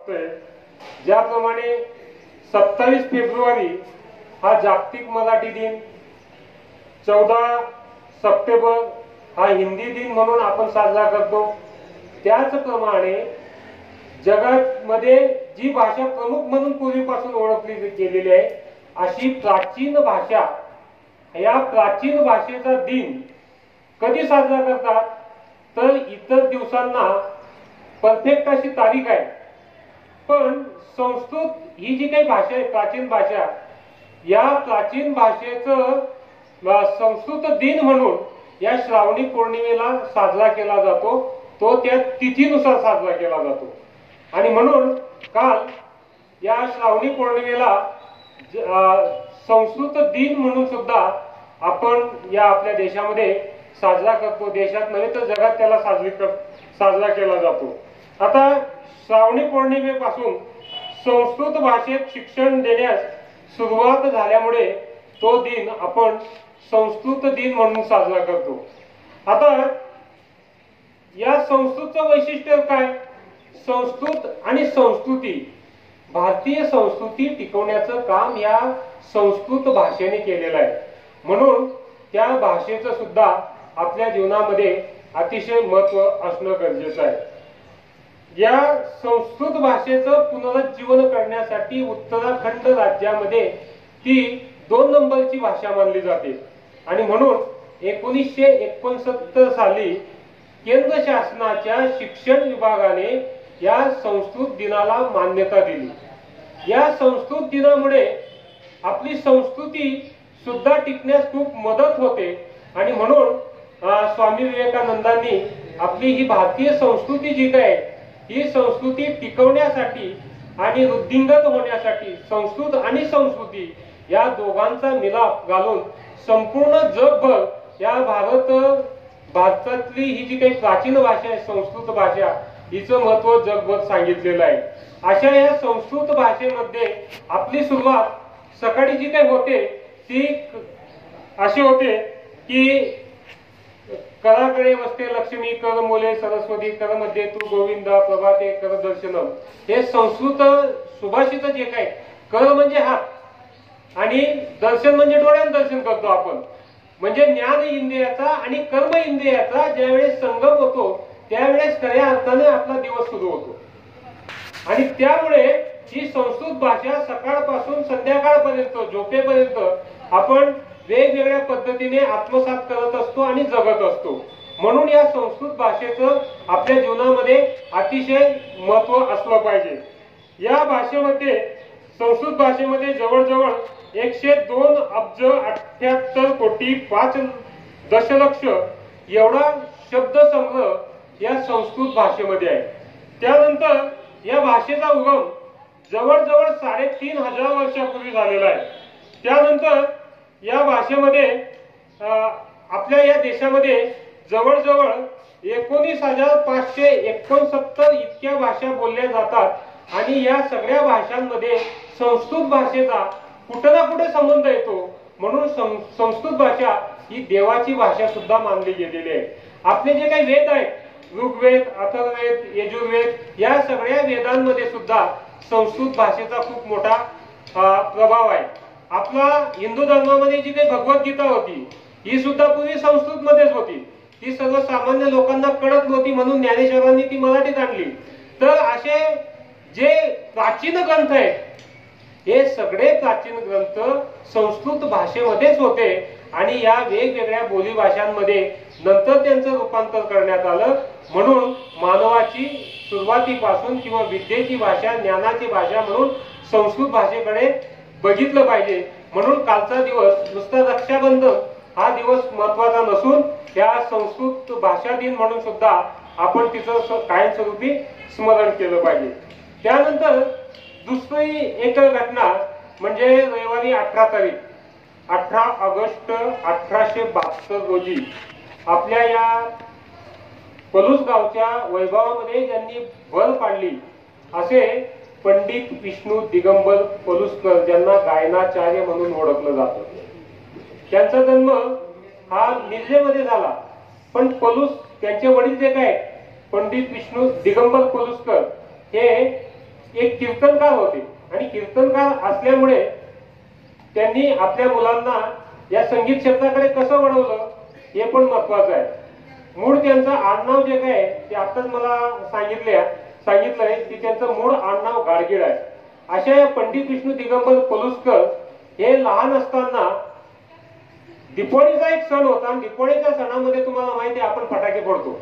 बघतोय, ज्याप्रमाणे 27 फेब्रुवारी हा जागतिक मराठी दिन, 14 सप्टेंबर हा हिंदी दिन म्हणून आपण साजरा करतो, त्याचप्रमाणे जगामध्ये जी भाषा प्रमुख म्हणून पूर्वीपासून ओळखली गेलेली आहे अशी प्राचीन भाषा, या प्राचीन भाषेचा दिन कधी साजरा करतात तर इतर दिवसांना परफेक्ट अशी तारीख आहे, पण संस्कृत ही जी काही भाषा आहे प्राचीन भाषा, या प्राचीन भाषेचं संस्कृत दिन म्हणून या श्रावणी पौर्णिमेला साजरा केला जातो, तो त्या तिथीनुसार साजरा केला जातो। आणि म्हणून काल या श्रावणी पौर्णिमेला संस्कृत दिन म्हणून सुद्धा आपण या आपल्या देशामध्ये साजरा करतो, देशात नव्हे तर जगात त्याला साजरा केला जातो। आता श्रावणी पौर्णिमेपासून संस्कृत भाषेत शिक्षण देण्यास सुरुवात झाल्यामुळे तो दिन आपण संस्कृत दिन म्हणून साजरा करतो। आता या संस्कृतचं वैशिष्ट्य काय? संस्कृत आणि संस्कृती, भारतीय संस्कृती टिकवण्याचं काम या संस्कृत भाषेने केलेलं आहे, म्हणून त्या भाषेचं सुद्धा आपल्या जीवनामध्ये अतिशय महत्त्व असणं गरजेचं आहे। या संस्कृत भाषेचं पुनरुज्जीवन करण्यासाठी उत्तराखंड राज्यामध्ये ती 2 नंबरची भाषा मानली जाते आणि म्हणून 1969 साली केंद्र शासनाच्या शिक्षण विभागाने या संस्कृत दिनाला मान्यता दिली। या संस्कृत दिनामुळे आपली संस्कृती सुद्धा टिकण्यास खूप मदत होते आणि म्हणून स्वामी विवेकानंदांनी आपली ही भारतीय संस्कृती जी काय ही संस्कृती टिकवण्यासाठी आणि वृद्धिंगत होण्यासाठी संस्कृत आणि संस्कृती या दोघांचा मिलाप घालून संपूर्ण जगभर या भारतातली ही जी काही प्राचीन भाषा आहे संस्कृत भाषा, हिचं महत्त्व जगभर सांगितलेलं आहे। अशा या संस्कृत भाषेमध्ये आपली सुरुवात सकाळी जी काही होते ती अशी होते की कराकडे वसते लक्ष्मी, कर मोले सरस्वती, कर मध्ये तू गोविंदा, प्रभाते कर दर्शनम। हे संस्कृत सुभाषित जे काय, कर म्हणजे हात आणि दर्शन म्हणजे डोळ्यानं दर्शन करतो आपण, म्हणजे ज्ञान इंद्रियाचा आणि कर्म इंद्रियाचा ज्यावेळेस संगम होतो त्यावेळेस खऱ्या अर्थाने आपला दिवस सुरू होतो। आणि त्यामुळे ही संस्कृत भाषा सकाळपासून संध्याकाळपर्यंत झोपेपर्यंत आपण वेगवेगळ्या पद्धतीने आत्मसात करत असतो आणि जगत असतो, म्हणून या संस्कृत भाषेचं आपल्या जीवनामध्ये अतिशय महत्त्व असलं पाहिजे। या भाषेमध्ये संस्कृत भाषेमध्ये जवळजवळ 102 अब्ज 78 कोटी 5 दशलक्ष एवढा शब्द संग्रह या संस्कृत भाषेमध्ये आहे। त्यानंतर या भाषेचा उगम जवळजवळ 3500 वर्षापूर्वी झालेला आहे। त्यानंतर या भाषेमध्ये आपल्या या देशामध्ये जवळजवळ 19,569 इतक्या भाषा बोलल्या जातात आणि या सगळ्या भाषांमध्ये संस्कृत भाषेचा कुठे ना कुठे संबंध येतो, म्हणून संस्कृत भाषा ही देवाची भाषा सुद्धा मानली गेलेली आहे। आपले जे काही वेद आहेत, ऋग्वेद, अथर्ववेद, यजुर्वेद, या सगळ्या वेदांमध्ये सुद्धा संस्कृत भाषेचा खूप मोठा प्रभाव आहे। आपला हिंदू धर्मामध्ये जी काही भगवद्गीता होती ही सुद्धा पूर्वी संस्कृत मध्येच होती, ती सर्वसामान्य लोकांना कळत नव्हती म्हणून ज्ञानेश्वरांनी ती मराठीत आणली। तर असे जे प्राचीन ग्रंथ आहेत हे सगळे प्राचीन ग्रंथ संस्कृत भाषेमध्येच होते आणि या वेगवेगळ्या बोली भाषांमध्ये नंतर त्यांचं रूपांतर करण्यात आलं, म्हणून मानवाची सुरुवातीपासून किंवा विद्येची भाषा, ज्ञानाची भाषा म्हणून संस्कृत भाषेकडे बघितलं पाहिजे। म्हणून कालचा दिवस नुसता रक्षाबंधन हा दिवस महत्वाचा नसून या संस्कृत भाषा दिन म्हणून सुद्धा आपण तिचं कायमस्वरूपी स्मरण केलं पाहिजे। त्यानंतर दुसरी एक घटना म्हणजे रविवारी 18 तारीख 18 ऑगस्ट 1872 रोजी आपल्या या पलूस गावच्या वैभवामध्ये ज्यांनी भर पाडली असे पंडित विष्णू दिगंबर पलुसकर, ज्यांना गायनाचार्य म्हणून ओळखलं जातं, त्यांचा जन्म हा मिरजेमध्ये झाला, पण त्यांचे वडील जे काय पंडित विष्णू दिगंबर पलुसकर हे एक कीर्तनकार होते आणि कीर्तनकार असल्यामुळे त्यांनी आपल्या मुलांना या संगीत क्षेत्राकडे कसं वळवलं हे पण महत्वाचं आहे. मूळ त्यांचं आडनाव जे काय ते आताच मला सांगितलंय की त्यांचं मूळ आडनाव गाडगीळ आहे. अशा या पंडित विष्णू दिगंबर पलुसकर हे लहान असताना दिपोळीचा एक सण होता आणि दिपोळीच्या सणामध्ये तुम्हाला माहिती आहे आपण फटाके फोडतो.